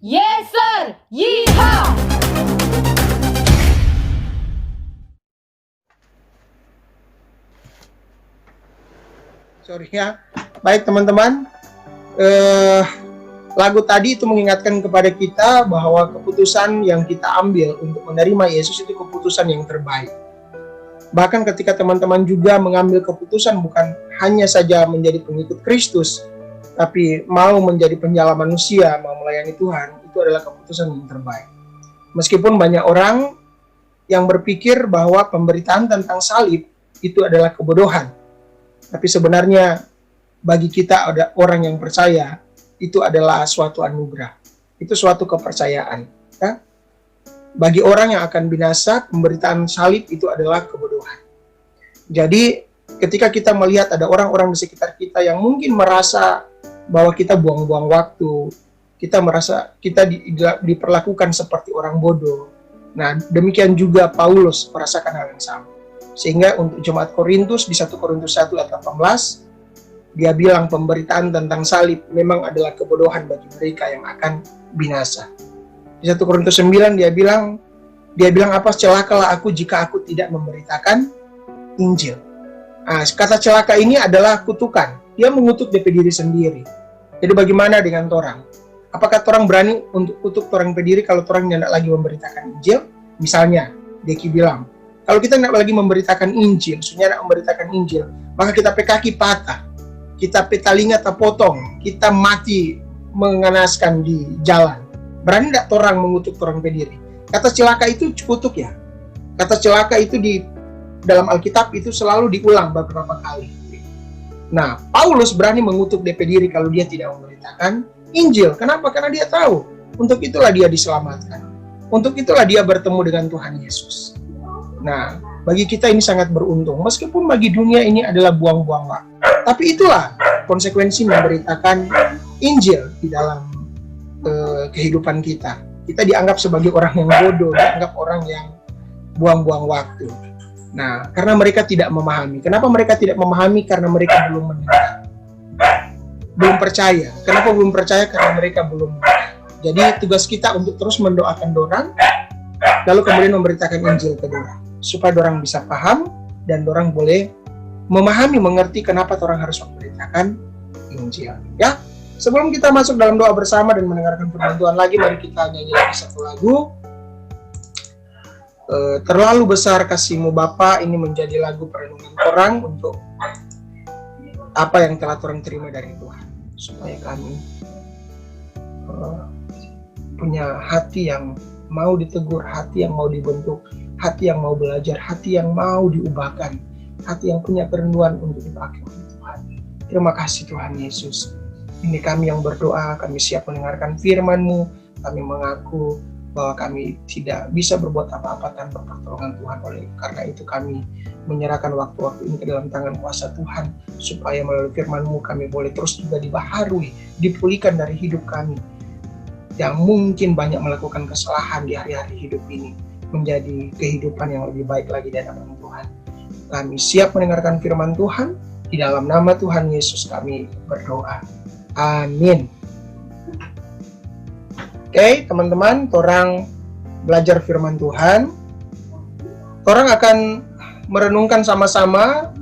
Yes sir! Yeehaw! Sorry ya. Baik teman-teman, lagu tadi itu mengingatkan kepada kita bahwa keputusan yang kita ambil untuk menerima Yesus itu keputusan yang terbaik. Bahkan ketika teman-teman juga mengambil keputusan bukan hanya saja menjadi pengikut Kristus, tapi mau menjadi penjala manusia, mau melayani Tuhan, itu adalah keputusan yang terbaik. Meskipun banyak orang yang berpikir bahwa pemberitaan tentang salib itu adalah kebodohan, tapi sebenarnya bagi kita ada orang yang percaya itu adalah suatu anugerah, itu suatu kepercayaan. Ya? Bagi orang yang akan binasa, pemberitaan salib itu adalah kebodohan. Jadi ketika kita melihat ada orang-orang di sekitar kita yang mungkin merasa bahwa kita buang-buang waktu, kita merasa kita diperlakukan seperti orang bodoh. Nah, demikian juga Paulus merasakan hal yang sama. Sehingga untuk jemaat Korintus di 1 Korintus 1 ayat 18, dia bilang pemberitaan tentang salib memang adalah kebodohan bagi mereka yang akan binasa. Di 1 Korintus 9 dia bilang apa, celakalah aku jika aku tidak memberitakan Injil. Nah, kata celaka ini adalah kutukan. Dia mengutuk DP diri sendiri. Jadi bagaimana dengan torang? Apakah torang berani untuk kutuk torang pediri kalau torang tidak lagi memberitakan Injil? Misalnya, Deki bilang, kalau kita tidak lagi memberitakan Injil, sudah tidak memberitakan Injil, maka kita pe kaki patah, kita pe talinga terpotong, kita mati mengenaskan di jalan. Berani tidak torang mengutuk torang pediri? Kata celaka itu kutuk ya. Kata celaka itu di dalam Alkitab itu selalu diulang beberapa kali. Nah, Paulus berani mengutuk DP diri kalau dia tidak memberitakan Injil. Kenapa? Karena dia tahu untuk itulah dia diselamatkan. Untuk itulah dia bertemu dengan Tuhan Yesus. Nah, bagi kita ini sangat beruntung. Meskipun bagi dunia ini adalah buang-buang waktu. Tapi itulah konsekuensi memberitakan Injil di dalam kehidupan kita. Kita dianggap sebagai orang yang bodoh, dianggap orang yang buang-buang waktu. Nah, karena mereka tidak memahami. Kenapa mereka tidak memahami? Karena mereka belum mendengar. Belum percaya. Kenapa belum percaya? Karena mereka belum mendengar. Jadi tugas kita untuk terus mendoakan dorang, lalu kemudian memberitakan Injil ke dorang, supaya dorang bisa paham dan dorang boleh memahami, mengerti kenapa dorang harus memberitakan Injil. Ya, sebelum kita masuk dalam doa bersama dan mendengarkan firman Tuhan lagi, mari kita nyanyi lagi satu lagu. Terlalu besar kasih-Mu Bapa, ini menjadi lagu perenungan orang untuk apa yang telah orang terima dari Tuhan, supaya kami punya hati yang mau ditegur, hati yang mau dibentuk, hati yang mau belajar, hati yang mau diubahkan, hati yang punya kerinduan untuk dipakai oleh Tuhan. Terima kasih Tuhan Yesus. Ini kami yang berdoa, kami siap mendengarkan firman-Mu, kami mengaku bahwa kami tidak bisa berbuat apa-apa tanpa pertolongan Tuhan. Oleh karena itu kami menyerahkan waktu-waktu ini ke dalam tangan kuasa Tuhan, supaya melalui firman-Mu kami boleh terus juga dibaharui, dipulihkan dari hidup kami yang mungkin banyak melakukan kesalahan di hari-hari hidup ini, menjadi kehidupan yang lebih baik lagi di hadapan Tuhan. Kami siap mendengarkan firman Tuhan, di dalam nama Tuhan Yesus kami berdoa. Amin. Oke, teman-teman, torang belajar firman Tuhan. Torang akan merenungkan sama-sama.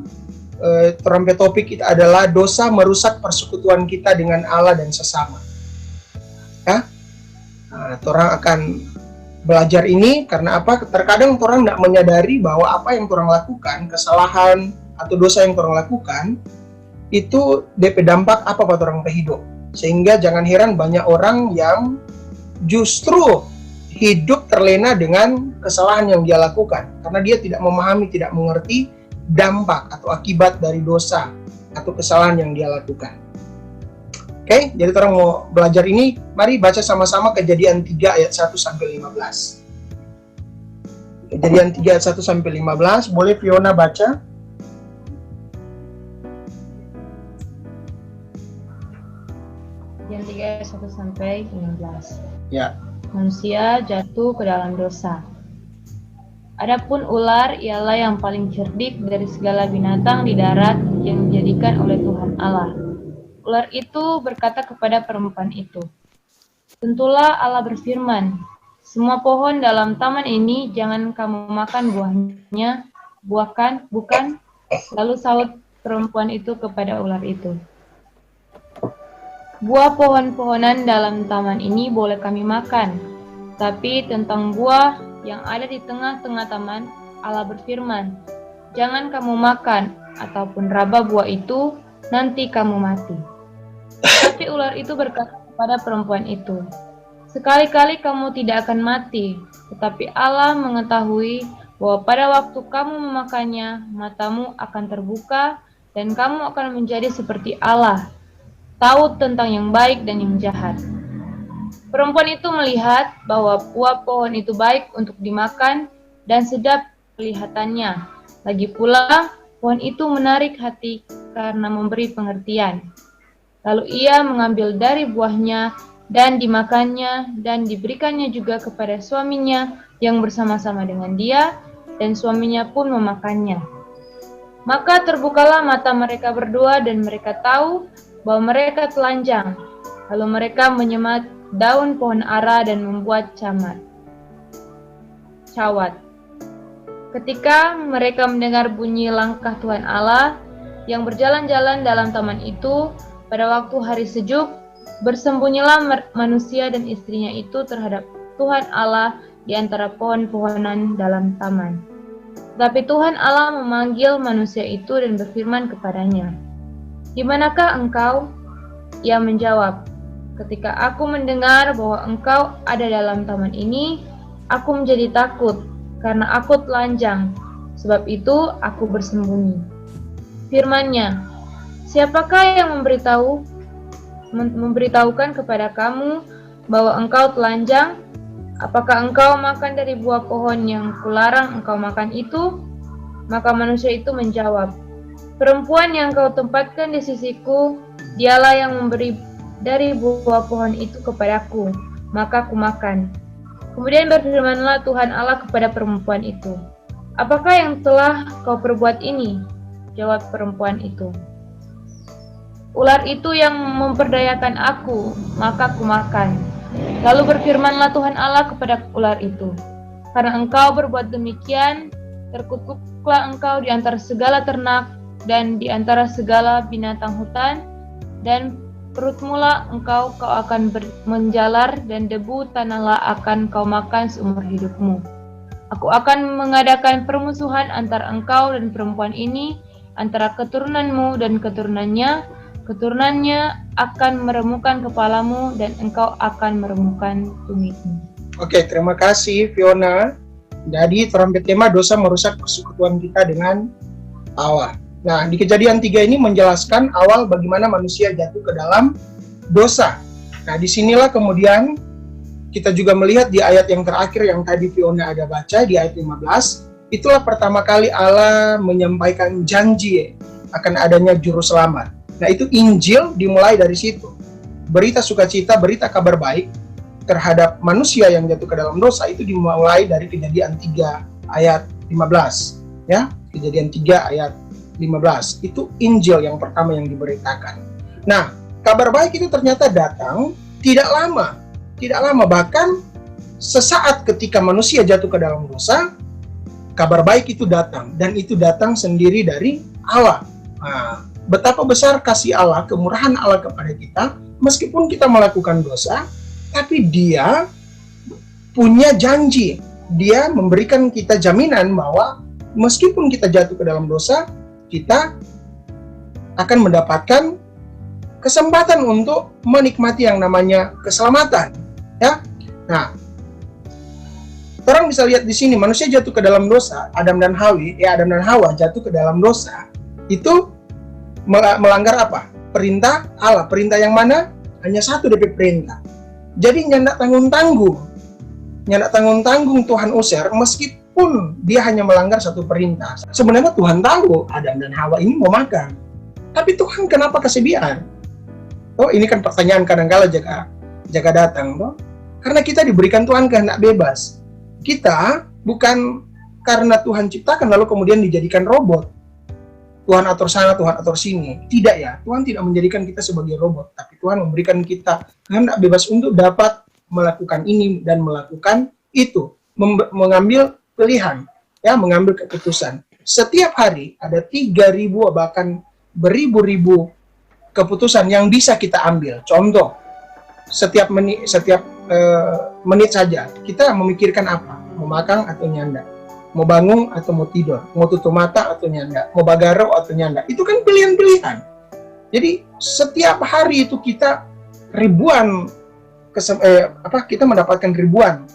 Torang pe topik itu adalah dosa merusak persekutuan kita dengan Allah dan sesama. Ya, torang akan belajar ini karena apa? Terkadang torang tidak menyadari bahwa apa yang torang lakukan, kesalahan atau dosa yang torang lakukan, itu DP dampak apa pada orang hidup. Sehingga jangan heran banyak orang yang justru hidup terlena dengan kesalahan yang dia lakukan, karena dia tidak memahami, tidak mengerti dampak atau akibat dari dosa atau kesalahan yang dia lakukan. Oke, jadi orang mau belajar ini, mari baca sama-sama Kejadian 3 ayat 1 sampai 15. Kejadian 3 ayat 1 sampai 15, boleh Fiona baca? Kejadian 3 ayat 1 sampai 15. Ya. Manusia jatuh ke dalam dosa. Adapun ular ialah yang paling cerdik dari segala binatang di darat yang dijadikan oleh Tuhan Allah. Ular itu berkata kepada perempuan itu, Tentulah Allah berfirman, semua pohon dalam taman ini jangan kamu makan buahnya, bukan. Lalu sahut perempuan itu kepada ular itu, buah pohon-pohonan dalam taman ini boleh kami makan, tapi tentang buah yang ada di tengah-tengah taman, Allah berfirman, jangan kamu makan ataupun raba buah itu, nanti kamu mati. Tapi ular itu berkata kepada perempuan itu, sekali-kali kamu tidak akan mati, tetapi Allah mengetahui bahwa pada waktu kamu memakannya, matamu akan terbuka dan kamu akan menjadi seperti Allah, tahu tentang yang baik dan yang jahat. Perempuan itu melihat bahwa buah pohon itu baik untuk dimakan dan sedap kelihatannya. Lagi pula, pohon itu menarik hati karena memberi pengertian. Lalu ia mengambil dari buahnya dan dimakannya dan diberikannya juga kepada suaminya yang bersama-sama dengan dia, dan suaminya pun memakannya. Maka terbukalah mata mereka berdua dan mereka tahu bahwa mereka telanjang. Lalu mereka menyemat daun pohon ara dan membuat cawat. Ketika mereka mendengar bunyi langkah Tuhan Allah yang berjalan-jalan dalam taman itu, pada waktu hari sejuk, bersembunyilah manusia dan istrinya itu terhadap Tuhan Allah di antara pohon-pohonan dalam taman. Tetapi Tuhan Allah memanggil manusia itu dan berfirman kepadanya, "Di manakah engkau?" Ia menjawab, "Ketika aku mendengar bahwa engkau ada dalam taman ini, aku menjadi takut karena aku telanjang, sebab itu aku bersembunyi." Firman-Nya, "Siapakah yang memberitahukan kepada kamu bahwa engkau telanjang? Apakah engkau makan dari buah pohon yang kularang engkau makan itu?" Maka manusia itu menjawab, "Perempuan yang kau tempatkan di sisiku, dialah yang memberi dari buah pohon itu kepadaku, maka aku makan." Kemudian berfirmanlah Tuhan Allah kepada perempuan itu, "Apakah yang telah kau perbuat ini?" Jawab perempuan itu, "Ular itu yang memperdayakan aku, maka aku makan." Lalu berfirmanlah Tuhan Allah kepada ular itu, "Karena engkau berbuat demikian, terkutuklah engkau di antara segala ternak dan di antara segala binatang hutan, dan perutmulah kau akan menjalar, dan debu tanahlah akan kau makan seumur hidupmu. Aku akan mengadakan permusuhan antara engkau dan perempuan ini, antara keturunanmu dan keturunannya akan meremukkan kepalamu dan engkau akan meremukkan tumitmu." Oke, terima kasih Fiona. Jadi terambil tema dosa merusak persekutuan kita dengan Allah. Nah, di Kejadian 3 ini menjelaskan awal bagaimana manusia jatuh ke dalam dosa. Nah, disinilah kemudian kita juga melihat di ayat yang terakhir yang tadi Fiona ada baca, di ayat 15, itulah pertama kali Allah menyampaikan janji akan adanya juru selamat. Nah, itu Injil dimulai dari situ. Berita sukacita, berita kabar baik terhadap manusia yang jatuh ke dalam dosa itu dimulai dari Kejadian 3 ayat 15. Ya, Kejadian 3 ayat 15. Itu Injil yang pertama yang diberitakan. Nah, kabar baik itu ternyata datang tidak lama, bahkan sesaat ketika manusia jatuh ke dalam dosa, kabar baik itu datang, dan itu datang sendiri dari Allah. Nah, betapa besar kasih Allah, kemurahan Allah kepada kita, meskipun kita melakukan dosa, tapi Dia punya janji. Dia memberikan kita jaminan bahwa meskipun kita jatuh ke dalam dosa, kita akan mendapatkan kesempatan untuk menikmati yang namanya keselamatan. Ya, nah, orang bisa lihat di sini manusia jatuh ke dalam dosa, Adam dan Hawa jatuh ke dalam dosa, itu melanggar apa? Perintah Allah. Perintah yang mana? Hanya satu DP perintah. Jadi nyandak tanggung-tanggung Tuhan usir meskipun dia hanya melanggar satu perintah. Sebenarnya Tuhan tahu Adam dan Hawa ini mau makan, tapi Tuhan kenapa kasih biar? Oh, ini kan pertanyaan kadang-kala jaga datang, toh? Karena kita diberikan Tuhan kehendak bebas. Kita bukan karena Tuhan ciptakan lalu kemudian dijadikan robot. Tuhan atur sana, Tuhan atur sini. Tidak ya, Tuhan tidak menjadikan kita sebagai robot, tapi Tuhan memberikan kita kehendak bebas untuk dapat melakukan ini dan melakukan itu, mengambil pilihan, ya, mengambil keputusan. Setiap hari ada 3.000 bahkan beribu-ribu keputusan yang bisa kita ambil. Contoh, setiap menit saja kita memikirkan apa, mau makan atau nyanda, mau bangun atau mau tidur, mau tutup mata atau nyanda, mau bagaro atau nyanda. Itu kan pilihan-pilihan. Jadi setiap hari itu kita kita mendapatkan ribuan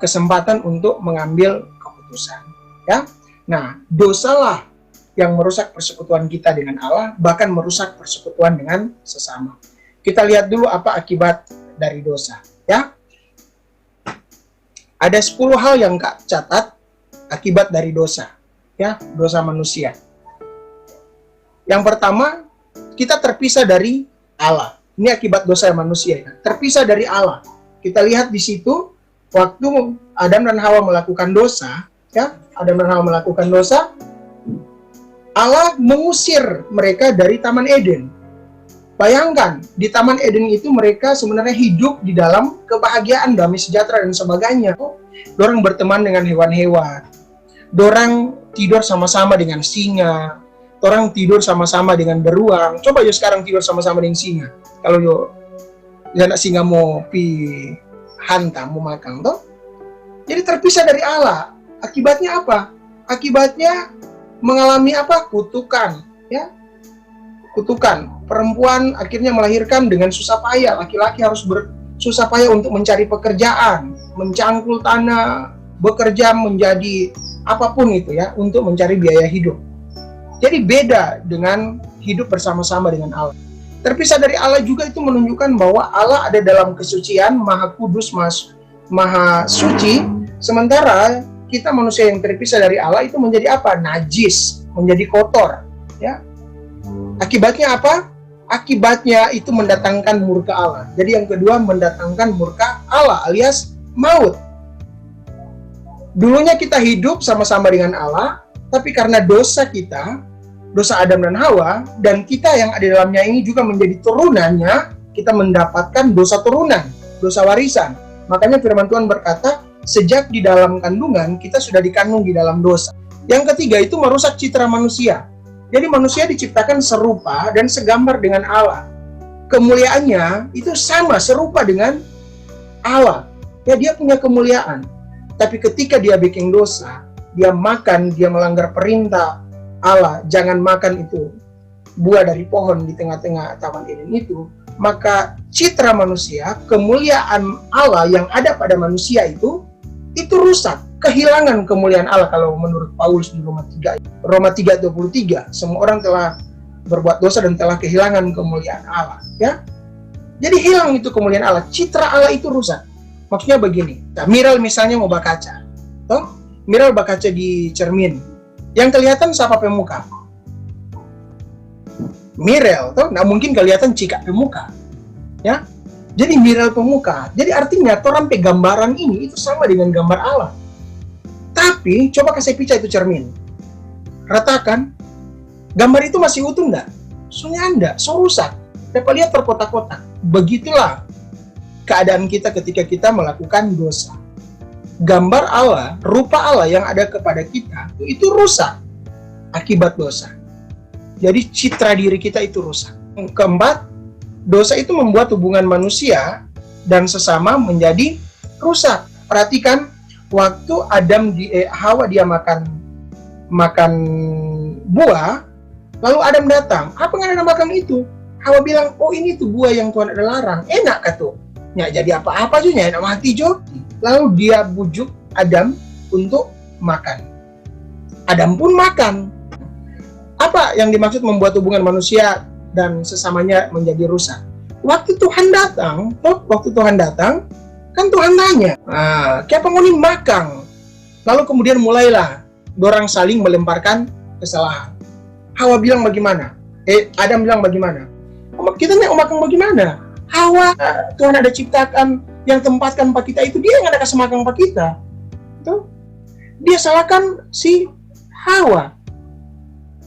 kesempatan untuk mengambil keputusan, ya. Nah, dosalah yang merusak persekutuan kita dengan Allah, bahkan merusak persekutuan dengan sesama. Kita lihat dulu apa akibat dari dosa, ya. Ada 10 hal yang Kak catat akibat dari dosa, ya, dosa manusia. Yang pertama, kita terpisah dari Allah. Ini akibat dosa manusia, ya. Terpisah dari Allah. Kita lihat di situ waktu Adam dan Hawa melakukan dosa, ya, Adam dan Hawa melakukan dosa, Allah mengusir mereka dari Taman Eden. Bayangkan, di Taman Eden itu mereka sebenarnya hidup di dalam kebahagiaan, damai sejahtera dan sebagainya. Dorang berteman dengan hewan-hewan. Dorang tidur sama-sama dengan singa. Dorang tidur sama-sama dengan beruang. Coba yo sekarang tidur sama-sama dengan singa. Kalau yo anak singa mau hantam, mau makan, toh. Jadi terpisah dari Allah. Akibatnya apa? Akibatnya mengalami apa? Kutukan, ya. Kutukan. Perempuan akhirnya melahirkan dengan susah payah. Laki-laki harus bersusah payah untuk mencari pekerjaan, mencangkul tanah, bekerja menjadi apapun itu, ya, untuk mencari biaya hidup. Jadi beda dengan hidup bersama-sama dengan Allah. Terpisah dari Allah juga itu menunjukkan bahwa Allah ada dalam kesucian, maha kudus, maha suci. Sementara kita manusia yang terpisah dari Allah itu menjadi apa? Najis, menjadi kotor, ya. Akibatnya apa? Akibatnya itu mendatangkan murka Allah. Jadi yang kedua, mendatangkan murka Allah alias maut. Dulunya kita hidup sama-sama dengan Allah, tapi karena dosa kita, dosa Adam dan Hawa, dan kita yang ada di dalamnya ini juga menjadi turunannya, kita mendapatkan dosa turunan, dosa warisan. Makanya firman Tuhan berkata, sejak di dalam kandungan, kita sudah dikandung di dalam dosa. Yang ketiga itu merusak citra manusia. Jadi manusia diciptakan serupa dan segambar dengan Allah. Kemuliaannya itu sama, serupa dengan Allah. Ya, dia punya kemuliaan. Tapi ketika dia bikin dosa, dia makan, dia melanggar perintah Allah, jangan makan itu buah dari pohon di tengah-tengah Taman Eden itu, maka citra manusia, kemuliaan Allah yang ada pada manusia itu rusak. Kehilangan kemuliaan Allah kalau menurut Paulus di Roma 3:23, semua orang telah berbuat dosa dan telah kehilangan kemuliaan Allah, ya. Jadi hilang itu kemuliaan Allah, citra Allah itu rusak. Maksudnya begini, nah, Miral misalnya mau berkaca, toh? Miral berkaca di cermin, yang kelihatan siapa pemuka? Miral, toh? Nggak mungkin kelihatan Cika pemuka, ya. Jadi Miral pemuka, jadi artinya orang gambaran ini itu sama dengan gambar Allah. Tapi coba kasih pica itu cermin, ratakan, gambar itu masih utuh enggak? Soalnya enggak, so rusak. Dapat lihat terkotak-kotak. Begitulah keadaan kita ketika kita melakukan dosa. Gambar Allah, rupa Allah yang ada kepada kita itu rusak akibat dosa. Jadi citra diri kita itu rusak. Keempat, dosa itu membuat hubungan manusia dan sesama menjadi rusak. Perhatikan, waktu Hawa dia makan buah, lalu Adam datang, apa nggak ada makan itu? Hawa bilang, oh ini tuh buah yang Tuhan ada larang, enak kata. Ya jadi apa-apa juga, enak mati jo. Lalu dia bujuk Adam untuk makan. Adam pun makan. Apa yang dimaksud membuat hubungan manusia dan sesamanya menjadi rusak? Waktu Tuhan datang, kan Tuhan tanya, kenapa mau makan? Lalu kemudian mulailah dorang saling melemparkan kesalahan. Hawa bilang bagaimana? Adam bilang bagaimana? Kita mau makan bagaimana? Hawa, Tuhan ada ciptakan yang tempatkan pak kita itu, dia yang ada kasih makan pak kita. Tuh. Dia salahkan si Hawa.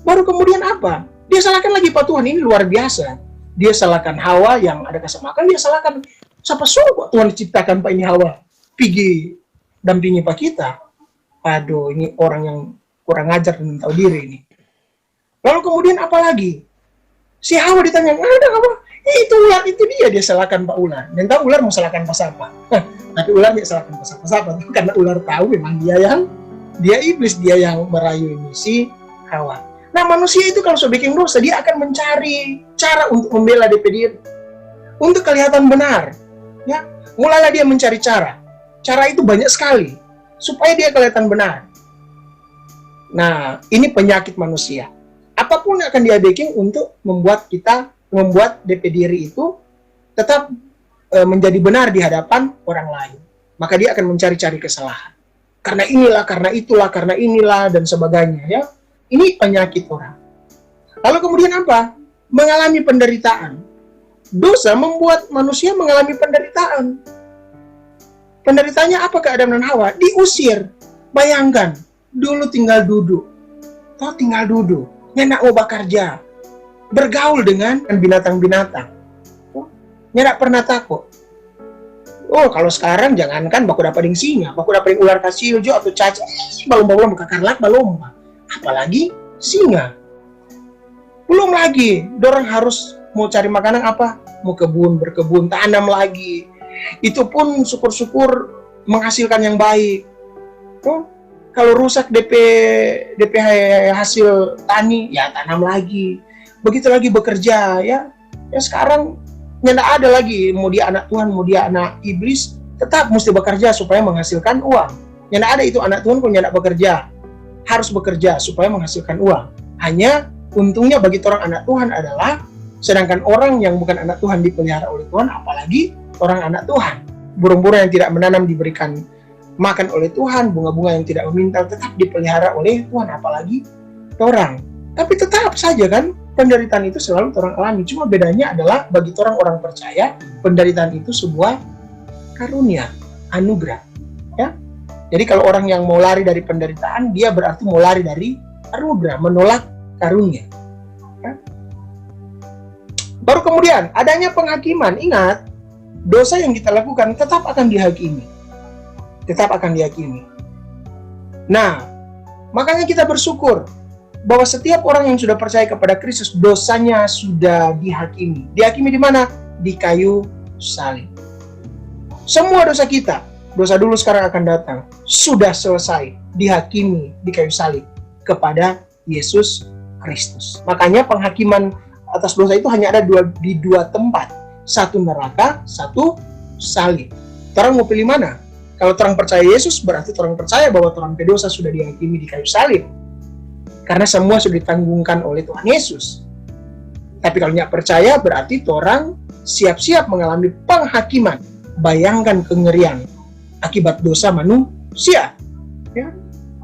Baru kemudian apa? Dia salahkan lagi pak Tuhan, ini luar biasa. Dia salahkan Hawa yang ada kasih makan, dia salahkan Siapa suruh Tuhan ciptakan Pak ini Hawa? Pergi dampingi Pak kita. Aduh, ini orang yang kurang ajar dan tahu diri ini. Lalu kemudian apa lagi? Si Hawa ditanya, ada apa? Itu ular, itu dia salahkan Pak ular. Dan tahu ular mau salahkan pas apa? Tapi ular dia salahkan pas apa? Karena ular tahu memang dia iblis, dia yang merayu ini si Hawa. Nah, manusia itu kalau sudah bikin dosa, dia akan mencari cara untuk membela diri, untuk kelihatan benar. Ya, mulailah dia mencari cara. Cara itu banyak sekali supaya dia kelihatan benar. Nah, ini penyakit manusia. Apapun yang akan dia bikin untuk membuat DP diri itu tetap menjadi benar di hadapan orang lain. Maka dia akan mencari-cari kesalahan. Karena inilah, karena itulah, karena inilah, dan sebagainya. Ya, ini penyakit orang. Lalu kemudian apa? Mengalami penderitaan. Dosa membuat manusia mengalami penderitaan. Penderitaannya apa ke Adam dan Hawa? Diusir. Bayangkan, dulu tinggal duduk. Nyenak mau bekerja. Bergaul dengan binatang-binatang. Nyenak pernah takut. Oh, kalau sekarang jangankan baku dapatin singa, baku dapatin ular kasiljo atau cacing, balom-balom kakarlak balom. Apalagi singa. Belum lagi, dorang harus mau cari makanan apa? Mau berkebun, tanam lagi. Itu pun syukur-syukur menghasilkan yang baik. Oh, kalau rusak DP hasil tani, ya tanam lagi. Begitu lagi bekerja, ya sekarang nggak ada lagi mau dia anak Tuhan, mau dia anak iblis, tetap mesti bekerja supaya menghasilkan uang. Nggak ada itu anak Tuhan kok nggak bekerja, harus bekerja supaya menghasilkan uang. Hanya untungnya bagi orang anak Tuhan adalah, sedangkan orang yang bukan anak Tuhan dipelihara oleh Tuhan, apalagi orang anak Tuhan. Burung-burung yang tidak menanam diberikan makan oleh Tuhan, bunga-bunga yang tidak memintal tetap dipelihara oleh Tuhan, apalagi orang. Tapi tetap saja kan, penderitaan itu selalu orang alami. Cuma bedanya adalah bagi orang percaya, penderitaan itu sebuah karunia, anugerah. Ya. Jadi kalau orang yang mau lari dari penderitaan, dia berarti mau lari dari anugerah, menolak karunia. Ya. Baru kemudian adanya penghakiman. Ingat, dosa yang kita lakukan tetap akan dihakimi. Nah, makanya kita bersyukur bahwa setiap orang yang sudah percaya kepada Kristus, dosanya sudah dihakimi. Dihakimi di mana? Di kayu salib. Semua dosa kita, dosa dulu sekarang akan datang, sudah selesai dihakimi di kayu salib kepada Yesus Kristus. Makanya penghakiman atas dosa itu hanya ada di dua tempat. Satu neraka, satu salib. Orang mau pilih mana? Kalau orang percaya Yesus, berarti orang percaya bahwa orang berdosa sudah dihakimi di kayu salib. Karena semua sudah ditanggungan oleh Tuhan Yesus. Tapi kalau tidak percaya, berarti orang siap-siap mengalami penghakiman. Bayangkan kengerian akibat dosa manusia. Ya.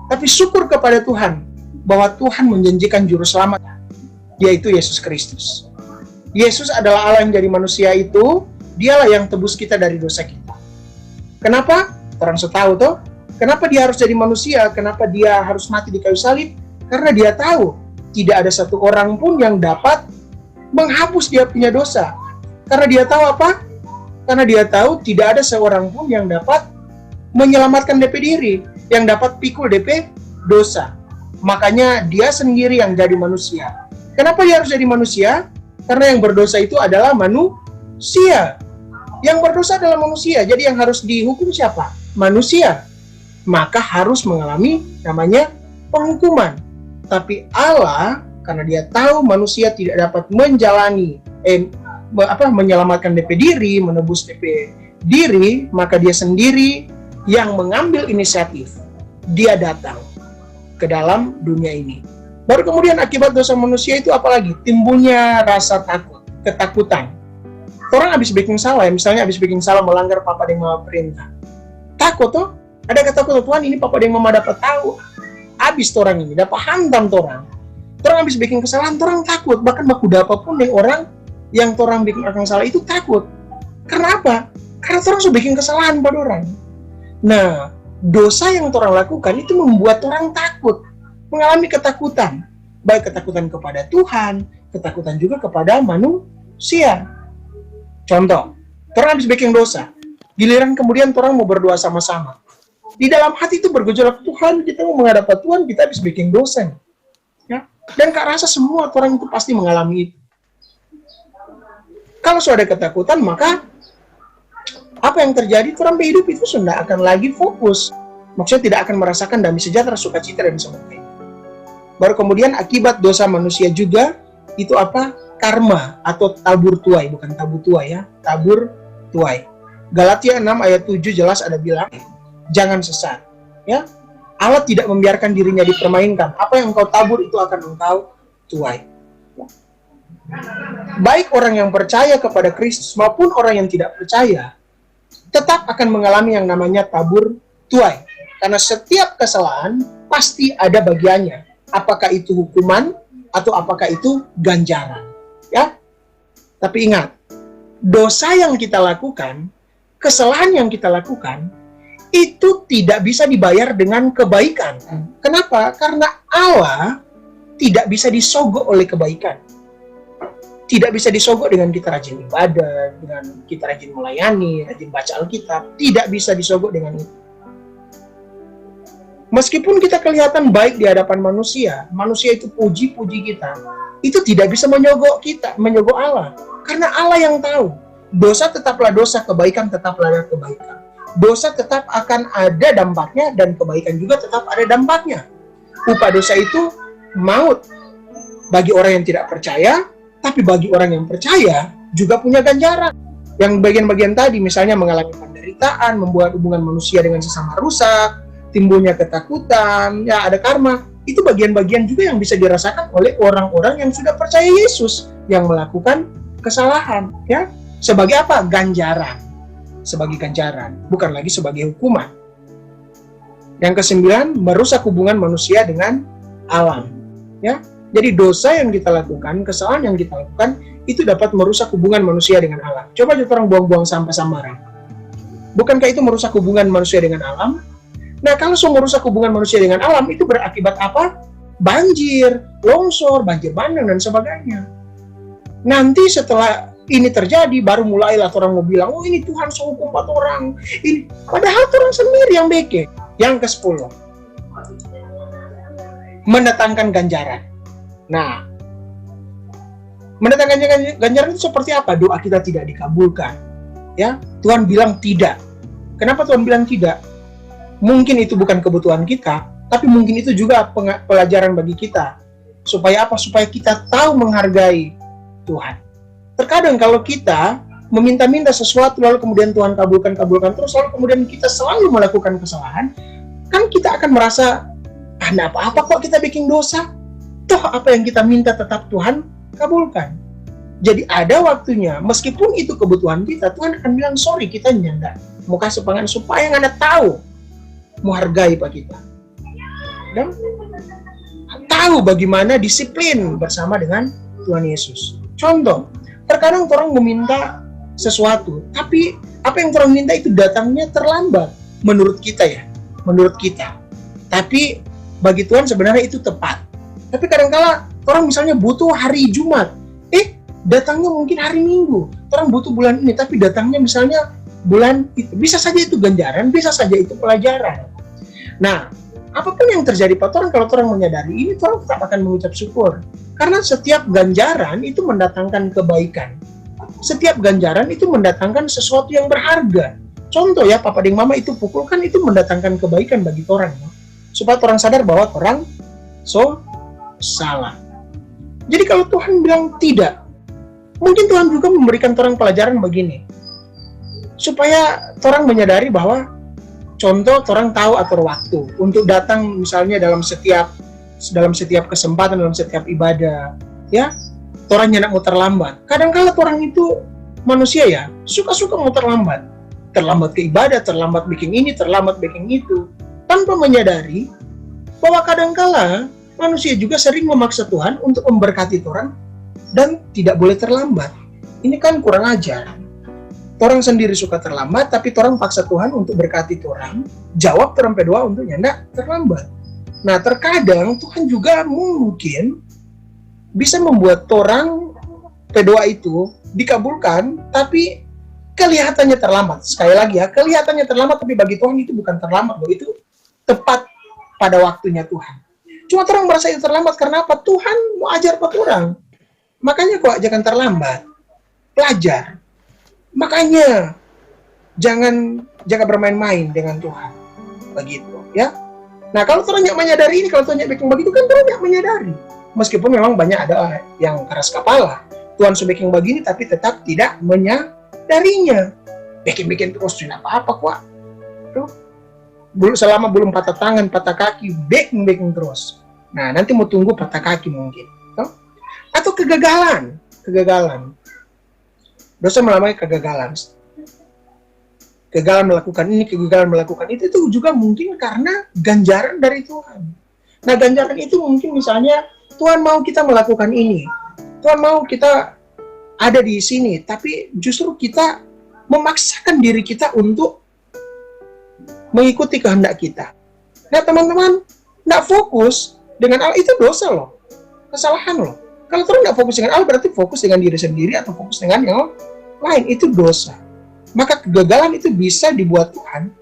Tapi syukur kepada Tuhan bahwa Tuhan menjanjikan juru selamat, yaitu Yesus Kristus. Yesus adalah Allah yang jadi manusia itu, dialah yang tebus kita dari dosa kita. Kenapa? Orang setahu toh, kenapa dia harus jadi manusia? Kenapa dia harus mati di kayu salib? Karena dia tahu tidak ada satu orang pun yang dapat menghapus dia punya dosa. Karena dia tahu apa? Karena dia tahu tidak ada seorang pun yang dapat menyelamatkan DP diri, yang dapat pikul DP dosa. Makanya dia sendiri yang jadi manusia. Kenapa dia harus jadi manusia? Karena yang berdosa itu adalah manusia. Yang berdosa adalah manusia. Jadi yang harus dihukum siapa? Manusia. Maka harus mengalami namanya penghukuman. Tapi Allah, karena dia tahu manusia tidak dapat menyelamatkan DP diri, menebus DP diri, maka dia sendiri yang mengambil inisiatif. Dia datang ke dalam dunia ini. Baru kemudian akibat dosa manusia itu apalagi? Timbulnya rasa takut, ketakutan. Orang habis bikin salah, misalnya habis bikin salah melanggar papa dan mama perintah. Takut toh? Ada ketakutan, Tuhan ini papa dan mama dapat tahu. Habis orang ini, dapat hantam orang. Orang habis bikin kesalahan, orang takut. Bahkan baku dapat pun orang yang orang bikin akan salah itu takut. Karena apa? Karena orang sudah bikin kesalahan pada orang. Nah, dosa yang orang lakukan itu membuat orang takut. Mengalami ketakutan. Baik ketakutan kepada Tuhan, ketakutan juga kepada manusia. Contoh, Torang habis bikin dosa. Giliran kemudian torang mau berdoa sama-sama. Di dalam hati itu bergejolak, Tuhan, kita mau menghadap Tuhan, kita habis bikin dosa. Ya? Dan Kak rasa semua orang itu pasti mengalami itu. Kalau sudah ada ketakutan, maka apa yang terjadi? Orang hidup itu sudah akan lagi fokus. Maksudnya tidak akan merasakan damai sejahtera, sukacita, dan sebagainya. Baru kemudian akibat dosa manusia juga, itu apa? Karma atau tabur tuai, bukan tabu tuai ya, tabur tuai. Galatia 6 ayat 7 jelas ada bilang, jangan sesat. Ya, Allah tidak membiarkan dirinya dipermainkan. Apa yang engkau tabur itu akan engkau tuai. Baik orang yang percaya kepada Kristus maupun orang yang tidak percaya, tetap akan mengalami yang namanya tabur tuai. Karena setiap kesalahan pasti ada bagiannya. Apakah itu hukuman atau apakah itu ganjaran. Ya. Tapi ingat, dosa yang kita lakukan, kesalahan yang kita lakukan, itu tidak bisa dibayar dengan kebaikan. Kenapa? Karena Allah tidak bisa disogok oleh kebaikan. Tidak bisa disogok dengan kita rajin ibadah, dengan kita rajin melayani, rajin baca Alkitab. Tidak bisa disogok dengan itu. Meskipun kita kelihatan baik di hadapan manusia, manusia itu puji-puji kita, itu tidak bisa menyogok kita, menyogok Allah. Karena Allah yang tahu, dosa tetaplah dosa, kebaikan tetaplah kebaikan. Dosa tetap akan ada dampaknya, dan kebaikan juga tetap ada dampaknya. Upah dosa itu maut bagi orang yang tidak percaya, tapi bagi orang yang percaya juga punya ganjaran. Yang bagian-bagian tadi misalnya mengalami penderitaan, membuat hubungan manusia dengan sesama rusak, timbulnya ketakutan, ya ada karma. Itu bagian-bagian juga yang bisa dirasakan oleh orang-orang yang sudah percaya Yesus, yang melakukan kesalahan. Ya, sebagai apa? Ganjaran. Sebagai ganjaran, bukan lagi sebagai hukuman. Yang kesembilan, merusak hubungan manusia dengan alam. Ya, jadi dosa yang kita lakukan, kesalahan yang kita lakukan, itu dapat merusak hubungan manusia dengan alam. Coba orang buang-buang sampah sembarang. Bukankah itu merusak hubungan manusia dengan alam? Nah, kalau merusak hubungan manusia dengan alam, itu berakibat apa? Banjir, longsor, banjir bandang, dan sebagainya. Nanti setelah ini terjadi, baru mulailah orang mau bilang, oh ini Tuhan sehukum buat orang. Ini. Padahal orang sendiri yang beke. Yang ke-10, mendatangkan ganjaran. Nah, mendatangkan ganjaran itu seperti apa? Doa kita tidak dikabulkan. Ya, Tuhan bilang tidak. Kenapa Tuhan bilang tidak? Mungkin itu bukan kebutuhan kita, tapi mungkin itu juga pelajaran bagi kita. Supaya apa? Supaya kita tahu menghargai Tuhan. Terkadang kalau kita meminta-minta sesuatu lalu kemudian Tuhan kabulkan terus, lalu kemudian kita selalu melakukan kesalahan, kan kita akan merasa, nah apa-apa kok kita bikin dosa? Toh apa yang kita minta tetap Tuhan kabulkan. Jadi ada waktunya, meskipun itu kebutuhan kita, Tuhan akan bilang, sorry kita nyanda mau kasih pangan supaya Anda tahu menghargai Pak kita. Dan tahu bagaimana disiplin bersama dengan Tuhan Yesus. Contoh, terkadang orang meminta sesuatu, tapi apa yang orang minta itu datangnya terlambat menurut kita ya, menurut kita. Tapi bagi Tuhan sebenarnya itu tepat. Tapi kadang-kala orang misalnya butuh hari Jumat, datangnya mungkin hari Minggu. Orang butuh bulan ini, tapi datangnya misalnya bulan itu. Bisa saja itu ganjaran, bisa saja itu pelajaran. Nah, apapun yang terjadi Pak orang, kalau orang menyadari ini, orang tetap akan mengucap syukur. Karena setiap ganjaran itu mendatangkan kebaikan. Setiap ganjaran itu mendatangkan sesuatu yang berharga. Contoh ya, Papa dan Mama itu pukul, kan itu mendatangkan kebaikan bagi orang. Ya? Supaya orang sadar bahwa orang salah. Jadi kalau Tuhan bilang tidak, mungkin Tuhan juga memberikan orang pelajaran begini. Supaya orang menyadari bahwa contoh orang tahu atur waktu untuk datang misalnya dalam setiap kesempatan, dalam setiap ibadah, ya. Orang nyenak mau terlambat. Kadang-kala orang itu manusia ya, suka-suka mau terlambat. Terlambat ke ibadah, terlambat bikin ini, terlambat bikin itu. Tanpa menyadari bahwa kadang-kala manusia juga sering memaksa Tuhan untuk memberkati orang dan tidak boleh terlambat. Ini kan kurang ajar. Orang sendiri suka terlambat, tapi orang paksa Tuhan untuk berkati orang. Jawab orang berdoa untuk nyandak terlambat. Nah, terkadang Tuhan juga mungkin bisa membuat orang berdoa itu dikabulkan, tapi kelihatannya terlambat. Sekali lagi ya, kelihatannya terlambat, tapi bagi Tuhan itu bukan terlambat loh, itu tepat pada waktunya Tuhan. Cuma orang merasa itu terlambat karena apa? Tuhan mau ajar pada orang. Makanya kok jangan terlambat. Pelajar. Makanya jangan bermain-main dengan Tuhan. Begitu ya. Nah, kalau orang yang menyadari ini, kalau Tuhan yang bikin begitu kan orang yang menyadari. Meskipun memang banyak ada yang keras kepala. Tuhan sudah bikin begini tapi tetap tidak menyadarinya. Bikin terus tidak apa-apa kok. Tuh. Selama belum patah tangan, patah kaki, baking terus. Nah, nanti mau tunggu patah kaki mungkin. Tuh. Atau kegagalan. Dosa melamai kegagalan. Kegagalan melakukan ini, kegagalan melakukan itu juga mungkin karena ganjaran dari Tuhan. Nah, ganjaran itu mungkin misalnya Tuhan mau kita melakukan ini. Tuhan mau kita ada di sini, tapi justru kita memaksakan diri kita untuk mengikuti kehendak kita. Nah, teman-teman, nggak fokus dengan Allah itu dosa loh, kesalahan loh. Kalau Tuhan nggak fokus dengan Allah, berarti fokus dengan diri sendiri atau fokus dengan yang lain, itu dosa. Maka kegagalan itu bisa dibuat Tuhan,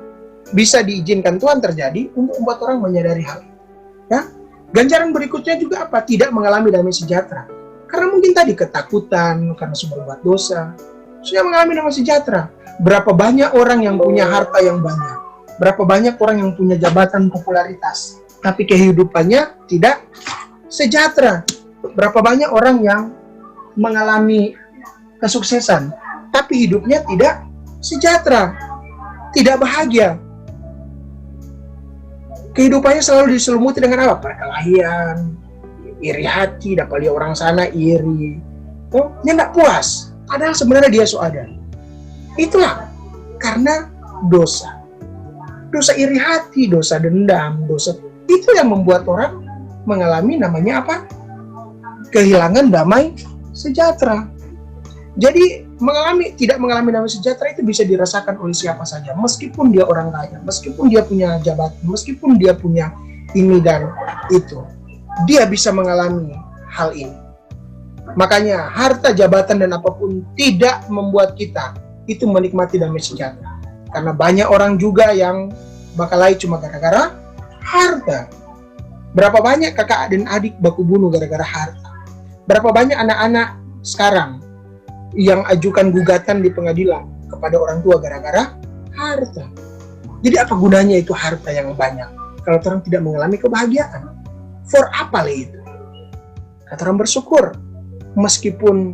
bisa diizinkan Tuhan terjadi untuk membuat orang menyadari hal itu. Ya, ganjaran berikutnya juga apa? Tidak mengalami damai sejahtera. Karena mungkin tadi ketakutan karena sudah berbuat dosa, sudah mengalami damai sejahtera. Berapa banyak orang yang punya harta yang banyak, berapa banyak orang yang punya jabatan popularitas, tapi kehidupannya tidak sejahtera. Berapa banyak orang yang mengalami kesuksesan, tapi hidupnya tidak sejahtera, tidak bahagia. Kehidupannya selalu diselumuti dengan apa? Perkelahian, iri hati, dapat lihat orang sana iri. Dia nggak puas, padahal sebenarnya dia ada. Itulah karena dosa. Dosa iri hati, dosa dendam, dosa itu yang membuat orang mengalami namanya apa? Kehilangan damai sejahtera. Jadi tidak mengalami damai sejahtera itu bisa dirasakan oleh siapa saja, meskipun dia orang kaya, meskipun dia punya jabatan, meskipun dia punya ini dan itu, dia bisa mengalami hal ini. Makanya harta, jabatan dan apapun tidak membuat kita itu menikmati damai sejahtera. Karena banyak orang juga yang bakal lain cuma gara-gara harta. Berapa banyak kakak dan adik baku bunuh gara-gara harta. Berapa banyak anak-anak sekarang yang ajukan gugatan di pengadilan kepada orang tua gara-gara harta. Jadi apa gunanya itu harta yang banyak kalau orang tidak mengalami kebahagiaan? For apa lah itu? Kata orang bersyukur, meskipun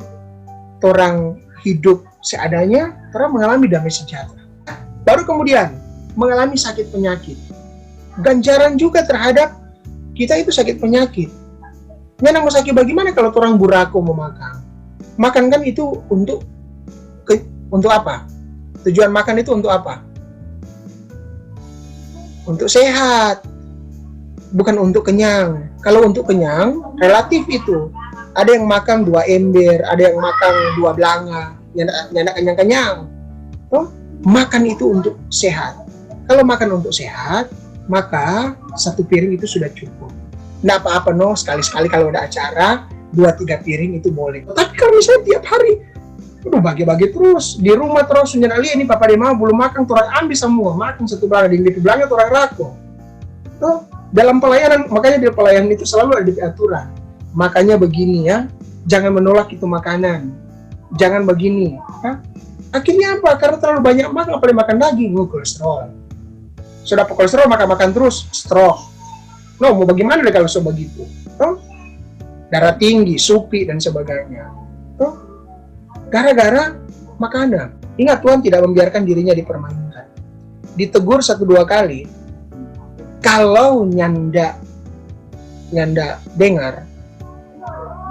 orang hidup seadanya, orang mengalami damai sejahtera. Baru kemudian mengalami sakit penyakit. Ganjaran juga terhadap kita itu sakit penyakit. Yang mau sakit bagaimana kalau orang burako mau makan? Makan kan itu untuk apa? Tujuan makan itu untuk apa? Untuk sehat, bukan untuk kenyang. Kalau untuk kenyang, relatif itu. Ada yang makan 2 ember, ada yang makan 2 belanga, nyandak kenyang-kenyang. Makan itu untuk sehat. Kalau makan untuk sehat, maka 1 piring itu sudah cukup. Nggak apa-apa sekali-sekali kalau ada acara, 2-3 piring itu boleh. Tapi kalau misalnya tiap hari, bagi-bagi terus, di rumah terus, nyerali ini papa dia mau belum makan, orang ambil semua, makan 1 belanga, di belanga orang rako. Dalam pelayanan, makanya di pelayanan itu selalu ada aturan. Makanya begini ya, jangan menolak itu makanan. Jangan begini. Akhirnya apa? Karena terlalu banyak makan, apalagi makan daging, kolesterol. Sudah kolesterol, makan terus, stroke. Mau bagaimana deh kalau begitu? Darah tinggi, supi, dan sebagainya. Gara-gara makanan. Ingat, Tuhan tidak membiarkan dirinya dipermainkan. Ditegur 1-2 kali. Kalau nyanda dengar,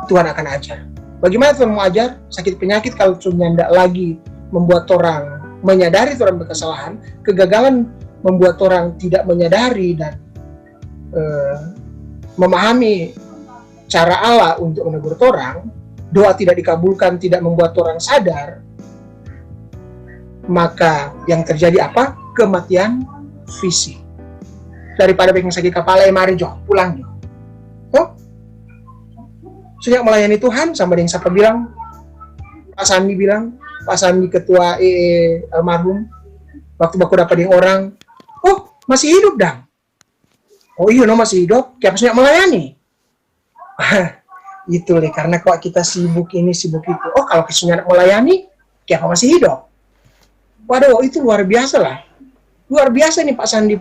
Tuhan akan ajar. Bagaimana Tuhan mau ajar? Sakit penyakit kalau nyanda lagi membuat orang menyadari orang berkesalahan, kegagalan membuat orang tidak menyadari dan memahami cara Allah untuk menegur orang, doa tidak dikabulkan, tidak membuat orang sadar, maka yang terjadi apa? Kematian fisik. Daripada bikin sakit kepala, mari pulang. Sejak melayani Tuhan, sama dengan siapa bilang, Pak Sandi bilang, Pak Sandi ketua almarhum, waktu baku dapat dengan orang, oh masih hidup dang. Oh iya no masih hidup, kayak pas melayani. Itu deh, karena kok kita sibuk ini sibuk itu. Oh kalau kesunyian melayani, kayak apa masih hidup? Waduh itu luar biasa lah. Luar biasa nih Pak Sandi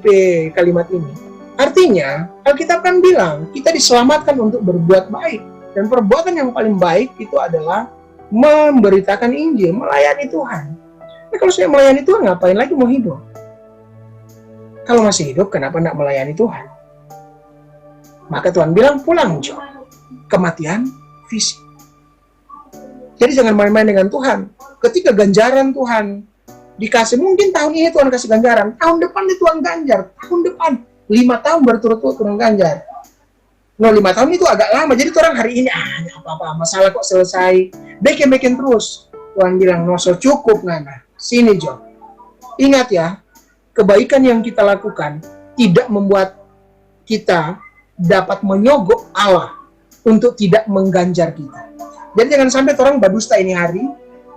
kalimat ini. Artinya Alkitab kan bilang kita diselamatkan untuk berbuat baik, dan perbuatan yang paling baik itu adalah memberitakan Injil, melayani Tuhan. Nah, kalau saya melayani Tuhan, ngapain lagi mau hidup? Kalau masih hidup, kenapa tidak melayani Tuhan? Maka Tuhan bilang, pulang Jo, kematian fisik. Jadi jangan main-main dengan Tuhan. Ketika ganjaran Tuhan dikasih, mungkin tahun ini Tuhan kasih ganjaran, tahun depan itu Tuhan ganjar, tahun depan 5 tahun berturut-turut Tuhan ganjar. No, 5 tahun itu agak lama, jadi orang hari ini apa-apa, masalah kok selesai, bikin terus. Tuhan bilang, no, so cukup ngana, sini Jo. Ingat ya, kebaikan yang kita lakukan tidak membuat kita dapat menyogok Allah untuk tidak mengganjar kita. Jadi jangan sampai orang berdusta ini hari,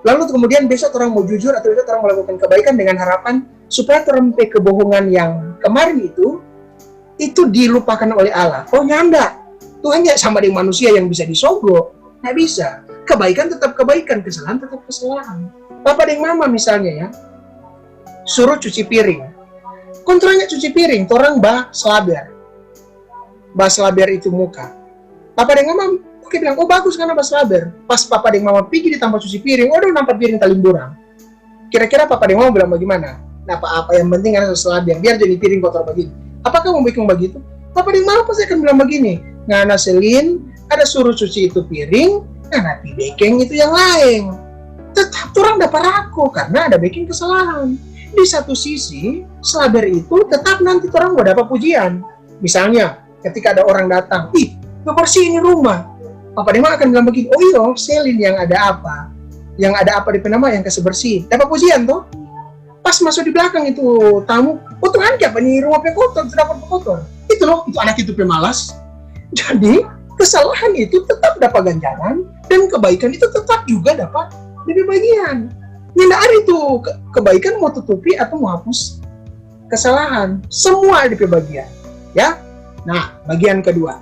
lalu kemudian besok orang mau jujur atau besok orang melakukan kebaikan dengan harapan supaya terempe kebohongan yang kemarin itu dilupakan oleh Allah. Oh nyanda, Tuhan ya sama dengan manusia yang bisa disogok, nggak bisa. Kebaikan tetap kebaikan, kesalahan tetap kesalahan. Papa dan mama misalnya ya, suruh cuci piring. Kontraknya cuci piring, orang slaber itu muka. Papa dan mama oke bilang, oh bagus karena slaber. Pas papa dan mama pergi di tempat cuci piring, waduh nampak piring talimburang. Kira-kira papa dan mama bilang bagaimana? Nah apa yang penting karena slaber, biar jadi piring kotor begini. Apakah mau bikin begitu? Papa dan mama pasti akan bilang begini, ngana selin, ada suruh cuci itu piring, ngana pi baking itu yang lain. Tetap orang dapat raku karena ada baking kesalahan. Di satu sisi, slaber itu tetap nanti orang mau dapat pujian. Misalnya, ketika ada orang datang, ih, bersih ini rumah. Papa Dema akan bilang begini, oh iya, selin yang ada apa? Yang ada apa di penama yang kasih bersih. Dapat pujian tuh. Pas masuk di belakang itu tamu, oh Tuhan kayak ini rumah kotor, dapat kotor. Itu loh, itu anak itu pemalas. Jadi, kesalahan itu tetap dapat ganjaran, dan kebaikan itu tetap juga dapat jadi bagian. Nggak ada itu kebaikan mau tutupi atau mau hapus kesalahan. Semua ada di bagian. Ya, nah bagian kedua.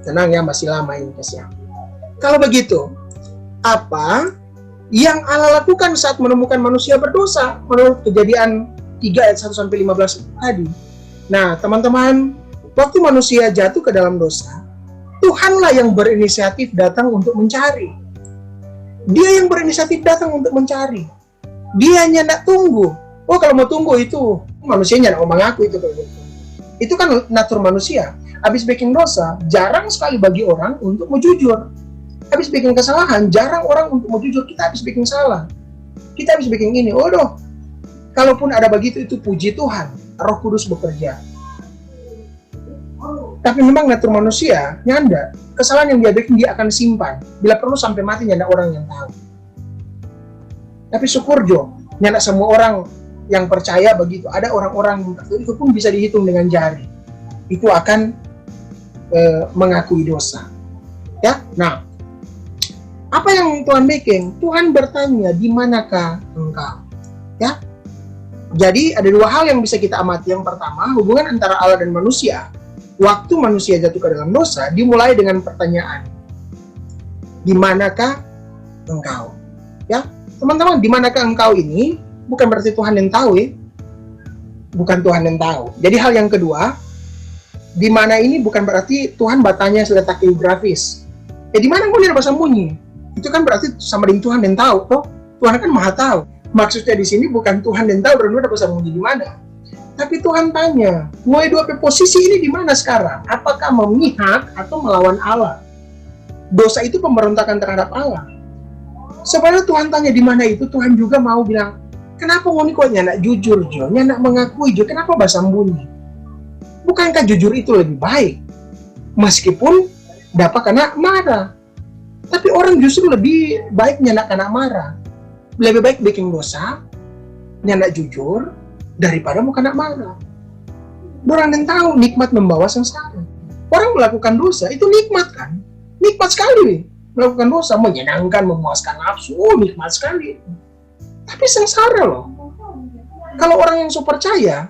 Tenang ya, masih lama ini kasih. Kalau begitu, apa yang Allah lakukan saat menemukan manusia berdosa menurut Kejadian 3 ayat 1-15 tadi? Nah, teman-teman, waktu manusia jatuh ke dalam dosa, Tuhanlah yang berinisiatif datang untuk mencari. Dia yang berinisiatif datang untuk mencari. Dia hanya nak tunggu. Oh, kalau mau tunggu itu manusianya nak mengaku itu. Itu kan natur manusia. Habis bikin dosa, jarang sekali bagi orang untuk mau jujur. Habis bikin kesalahan, jarang orang untuk mau jujur. Kita habis bikin salah. Kita habis bikin ini. Oh, doh. Kalaupun ada begitu, itu puji Tuhan. Roh Kudus bekerja. Tapi memang natur manusia, nyanda. Kesalahan yang dia bikin, dia akan simpan. Bila perlu sampai mati, nyanda orang yang tahu. Tapi syukur Jo, nyanda semua orang yang percaya begitu. Ada orang-orang yang tertentu, itu pun bisa dihitung dengan jari. Itu akan mengakui dosa. Ya, nah, apa yang Tuhan bikin? Tuhan bertanya, di manakah engkau? Ya, jadi ada dua hal yang bisa kita amati. Yang pertama, hubungan antara Allah dan manusia. Waktu manusia jatuh ke dalam dosa, dimulai dengan pertanyaan, di manakah engkau? Ya, teman-teman, di manakah engkau ini bukan berarti Tuhan yang tahu ya. Bukan Tuhan yang tahu. Jadi hal yang kedua, di mana ini bukan berarti Tuhan bertanya seletak geografis. Di mana mau dia bersembunyi? Itu kan berarti sama dengan Tuhan yang tahu, toh? Tuhan kan maha tahu. Maksudnya di sini bukan Tuhan yang tahu berdua dapat bersembunyi di mana. Tapi Tuhan tanya, mulai dua posisi ini di mana sekarang? Apakah memihak atau melawan Allah? Dosa itu pemberontakan terhadap Allah. Sebenarnya Tuhan tanya di mana itu, Tuhan juga mau bilang, kenapa ngoni kok nyanak jujur Jo, nyanak mengakui Jo, kenapa bersembunyi? Bukankah jujur itu lebih baik? Meskipun dapat kena marah. Tapi orang justru lebih baik nyanak kena marah. Lebih baik bikin dosa, nyanak jujur, daripada mau kena marah. Orang yang tahu nikmat membawa sengsara. Orang melakukan dosa, itu nikmat kan? Nikmat sekali. Melakukan dosa menyenangkan, memuaskan nafsu, nikmat sekali. Tapi sengsara loh. Kalau orang yang so percaya,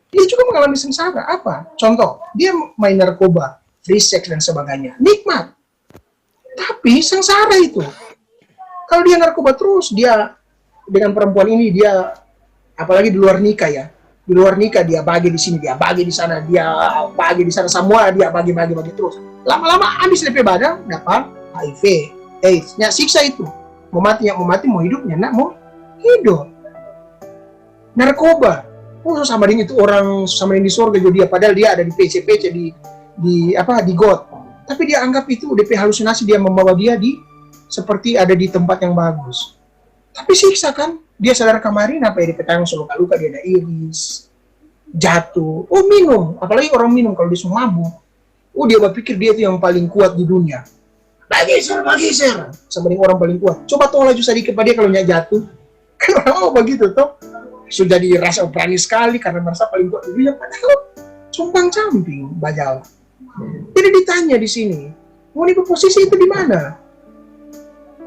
dia juga mengalami sengsara. Apa? Contoh, dia main narkoba, free sex dan sebagainya. Nikmat. Tapi sengsara itu. Kalau dia narkoba terus, dia dengan perempuan ini, dia apalagi di luar nikah ya. Di luar nikah dia bagi di sini, dia bagi di sana, dia bagi di sana, semua dia bagi terus. Lama-lama habis DP badan, dapat HIV, AIDS. Ya, siksa itu. Mau mati, mau hidupnya, nak mau hidup. Narkoba. Sama dengan itu orang sama dengan di surga juga dia, padahal dia ada di PC di got. Tapi dia anggap itu DP halusinasi, dia membawa dia seperti ada di tempat yang bagus. Tapi siksa kan, dia sadar kemarin apa ya, DP tangan luka-luka, dia ada iris, jatuh. Minum, apalagi orang minum kalau dia mabuk. Dia berpikir dia itu yang paling kuat di dunia. Bagi share, sama dengan orang paling kuat. Coba tolak aja sedikit pada dia kalau jatuh. Kan orang begitu toh. Sudah dirasa berani sekali karena merasa paling kuat di dunia, padahal sumpang camping bajal. Jadi ditanya di sini, mau di posisi itu di mana?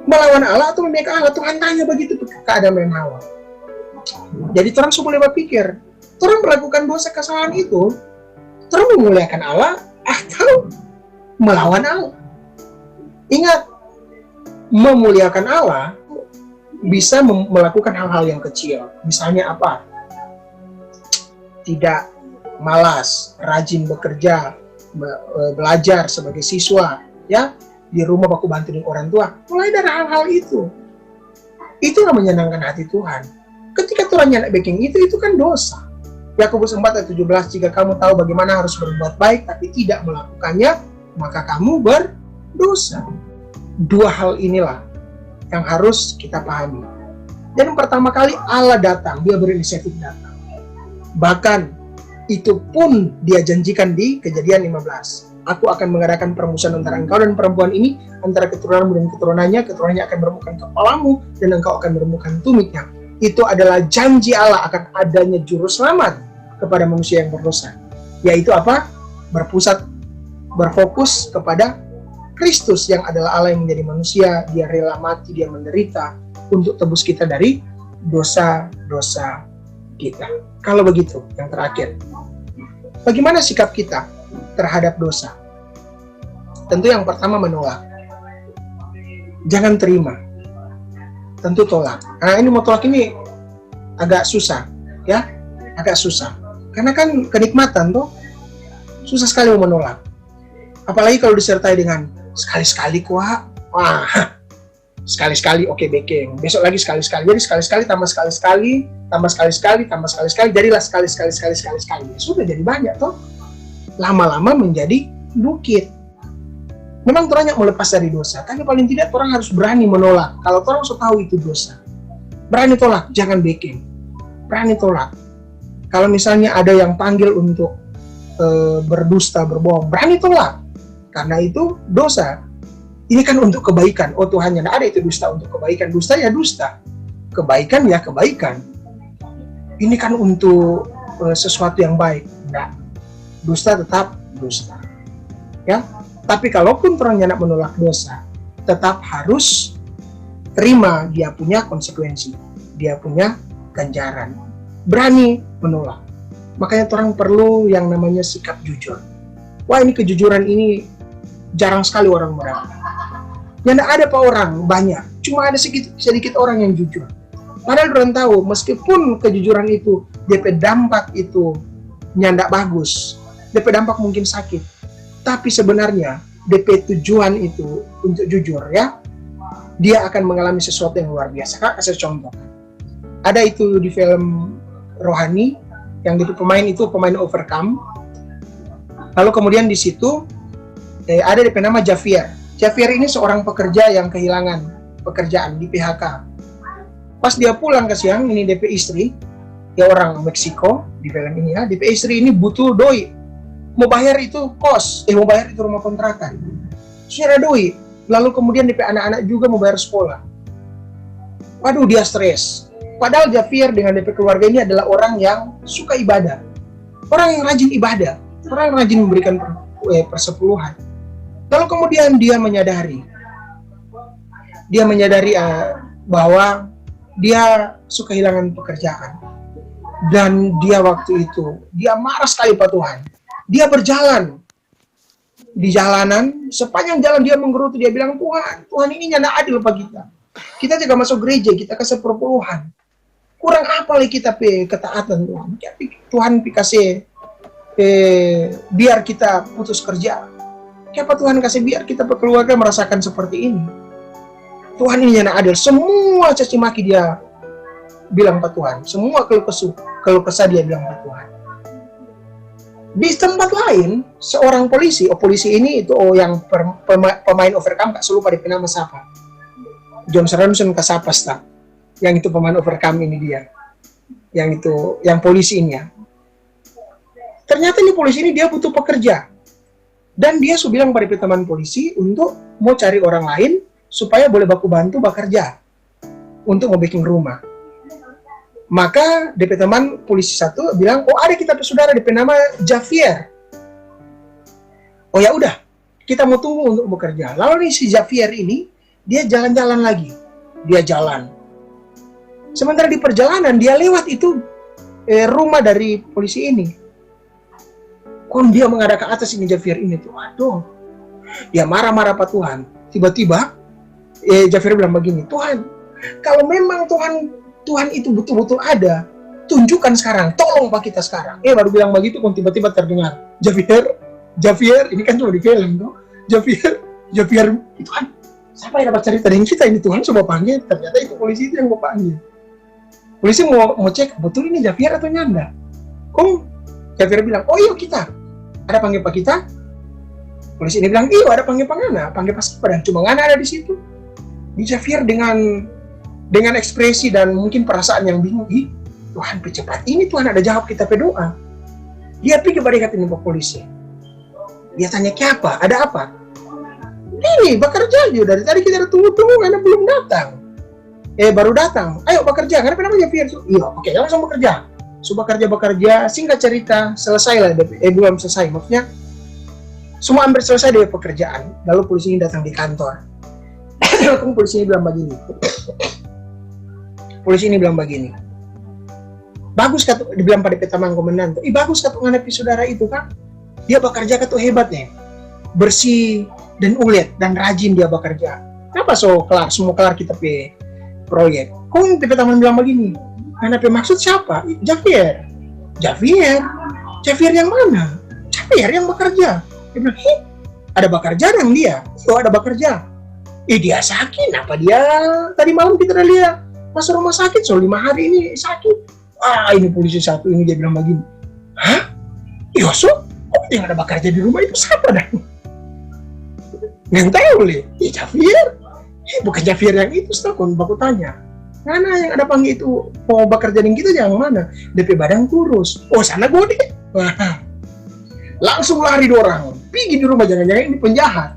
Melawan Allah atau memihak Allah? Tuhan tanya begitu ke Adam dan Hawa. Jadi orang boleh berpikir, orang melakukan dosa kesalahan itu, orang memuliakan Allah atau melawan Allah? Ingat, memuliakan Allah bisa melakukan hal-hal yang kecil. Misalnya apa? Tidak malas, rajin bekerja, belajar sebagai siswa, ya, di rumah baku bantu dengan orang tua. Mulai dari hal-hal itu. Itulah menyenangkan hati Tuhan. Ketika Tuhan nyandak baking itu kan dosa. Yakobus 4 ayat 17, jika kamu tahu bagaimana harus berbuat baik tapi tidak melakukannya, maka kamu berdosa. Dua hal inilah yang harus kita pahami. Dan pertama kali Allah datang, dia berinisiatif datang. Bahkan itu pun dia janjikan di Kejadian 15. Aku akan mengadakan permusuhan antara engkau dan perempuan ini, antara keturunanmu dan keturunannya akan meremukkan kepalamu dan engkau akan meremukkan tumitnya. Itu adalah janji Allah akan adanya juru selamat kepada manusia yang berdosa. Yaitu apa? Berfokus kepada Kristus yang adalah Allah yang menjadi manusia, dia rela mati, dia menderita untuk tebus kita dari dosa-dosa kita. Kalau begitu, yang terakhir, bagaimana sikap kita terhadap dosa? Tentu yang pertama menolak. Jangan terima. Tentu tolak. Nah, ini mau tolak ini agak susah, ya, agak susah. Karena kan kenikmatan tuh susah sekali mau menolak. Apalagi kalau disertai dengan sekali-sekali kuah, sekali-sekali oke baking, besok lagi sekali-sekali, jadi sekali-sekali tambah sekali-sekali, tambah sekali-sekali, tambah sekali-sekali, jadilah sekali-sekali. Sudah jadi banyak toh. Lama-lama menjadi bukit. Memang orang yang mau lepas dari dosa, tapi paling tidak orang harus berani menolak. Kalau orang sudah tahu itu dosa, berani tolak, jangan baking, berani tolak. Kalau misalnya ada yang panggil untuk berdusta, berbohong, berani tolak. Karena itu dosa. Ini kan untuk kebaikan. Oh Tuhan, tidak ada itu dusta untuk kebaikan. Dusta ya dusta. Kebaikan ya kebaikan. Ini kan untuk sesuatu yang baik. Tidak. Dusta tetap dusta. Ya. Tapi kalaupun orang yang menolak dosa, tetap harus terima dia punya konsekuensi. Dia punya ganjaran. Berani menolak. Makanya orang perlu yang namanya sikap jujur. Wah, ini kejujuran ini jarang sekali orang mereka. Yang ada pak orang banyak, cuma ada sedikit orang yang jujur. Padahal orang tahu, meskipun kejujuran itu DP dampak itu nyandak bagus, DP dampak mungkin sakit, tapi sebenarnya DP tujuan itu untuk jujur, ya, dia akan mengalami sesuatu yang luar biasa. Kak, kasih contoh. Ada itu di film rohani yang DP pemain itu pemain Overcome. Lalu kemudian di situ ada DP nama Javier. Javier ini seorang pekerja yang kehilangan pekerjaan di PHK. Pas dia pulang ke siang, ini DP istri, ya orang Meksiko di film ini ya, DP istri ini butuh doi. Mau bayar itu kos, mau bayar itu rumah kontrakan. Sudah doi. Lalu kemudian DP anak-anak juga mau bayar sekolah. Waduh, dia stres. Padahal Javier dengan DP keluarga ini adalah orang yang suka ibadah. Orang yang rajin ibadah. Orang yang rajin memberikan persepuluhan. Lalu kemudian dia menyadari, dia menyadari bahwa dia suka kehilangan pekerjaan. Dan dia waktu itu, dia marah sekali Pak Tuhan. Dia berjalan di jalanan, sepanjang jalan dia menggerutu, dia bilang, Tuhan ini nyana adil Pak kita. Kita juga masuk gereja, kita kasih perpuluhan. Kurang apa lagi kita ketaatan Tuhan. Tuhan kasih biar kita putus kerja. Kenapa Tuhan kasih biar kita berkeluarga merasakan seperti ini. Tuhan ini nyana adil. Semua caci maki dia bilang Pak Tuhan. Semua keluh kesah dia bilang Pak Tuhan. Di tempat lain, seorang polisi ini itu yang pemain Overcome, Kak lupa di nama siapa. John Ramson Kasapasta. Yang itu pemain Overcome ini dia. Yang itu, yang polisi ini ya. Ternyata ini polisi ini dia butuh pekerja. Dan dia sudah bilang pada teman polisi untuk mau cari orang lain supaya boleh baku bantu bekerja untuk mau bikin rumah. Maka DP teman polisi satu bilang, ada kita saudara DP nama Javier. Ya udah, kita mau tunggu untuk bekerja. Lalu nih si Javier ini dia jalan-jalan lagi. Dia jalan. Sementara di perjalanan dia lewat itu rumah dari polisi ini. Dia menghadap ke atas ini Javier ini tuh. Aduh. Dia marah-marah Pak Tuhan. Tiba-tiba Javier bilang begini, Tuhan, kalau memang Tuhan itu betul-betul ada, tunjukkan sekarang, tolong Pak kita sekarang. Baru bilang begitu, tiba-tiba terdengar, Javier, ini kan cuma di film tuh. Javier, itu kan, siapa yang dapat cerita dengan kita ini Tuhan coba panggil, ternyata itu polisi itu yang mau panggil. Polisi mau cek, betul ini Javier atau nyanda? Javier bilang, iya kita, ada panggil Pak kita. Polisi ini bilang, iya ada panggil Pangana, panggil Pak Siapa, dan cuma Ngana ada di situ. Di Javier dengan ekspresi dan mungkin perasaan yang bingung, Tuhan percepat ini Tuhan ada jawab kita berdoa. Dia pergi pada ini Pak polisi. Dia tanya ke apa? Ada apa? Ini bekerja juga dari tadi kita ada tunggu karena belum datang. Baru datang. Ayo bekerja. Karena namanya Javier. Iya, oke langsung bekerja. Bekerja. Singkat cerita selesai lah. Belum selesai. Maksudnya semua hampir selesai dari pekerjaan. Lalu polisi ini datang di kantor. Polisi ini bilang begini. Bagus kata dibilang pada teman komandan. Bagus kata menghadapi saudara itu kan. Dia bekerja kata hebatnya. Bersih dan ulet dan rajin dia bekerja. Kenapa semua kelar kita proyek. Teman bilang begini. Karena maksud siapa? Javier yang mana? Javier yang bekerja. Dia bilang, ada bekerja dong dia. Ada bekerja. Dia sakit, apa dia tadi malam kita udah lihat masuk rumah sakit, 5 hari ini sakit. Ini polisi satu ini dia bilang begini. Hah? Yang ada bekerja di rumah itu siapa dah? Nggak tahu leh. Javier. Bukan Javier yang itu, setelah aku tanya. Mana yang ada panggil itu mau bekerja dengan kita yang mana? DP badan kurus. Sana gede. Langsung lari dorang. Pergi di rumah, jangan-jangan ini penjahat.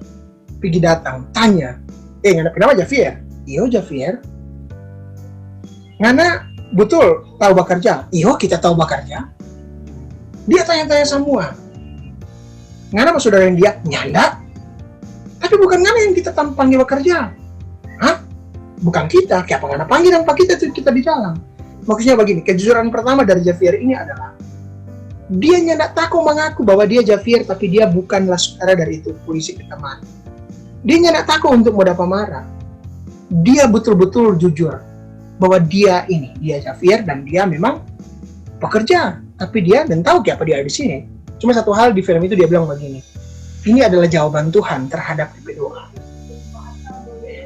Pergi datang, tanya. Kenapa Javier? Iya Javier. Ngana betul tahu bekerja? Iya kita tahu bekerja. Dia tanya-tanya semua. Ngana apa saudara yang dia? Nyanda. Tapi bukan Ngana yang kita panggil bekerja. Bukan kita. Kenapa Ngana panggil dan Pak kita di jalan? Maksudnya begini, kejujuran pertama dari Javier ini adalah dia nyanda takut mengaku bahwa dia Javier, tapi dia bukanlah saudara dari itu polisi teman. Dia nyanda takut untuk mau dapat marah. Dia betul-betul jujur bahwa dia Javier dan dia memang pekerja, tapi dia dan tahu apa dia ada di sini. Cuma satu hal di film itu dia bilang begini. Ini adalah jawaban Tuhan terhadap doa.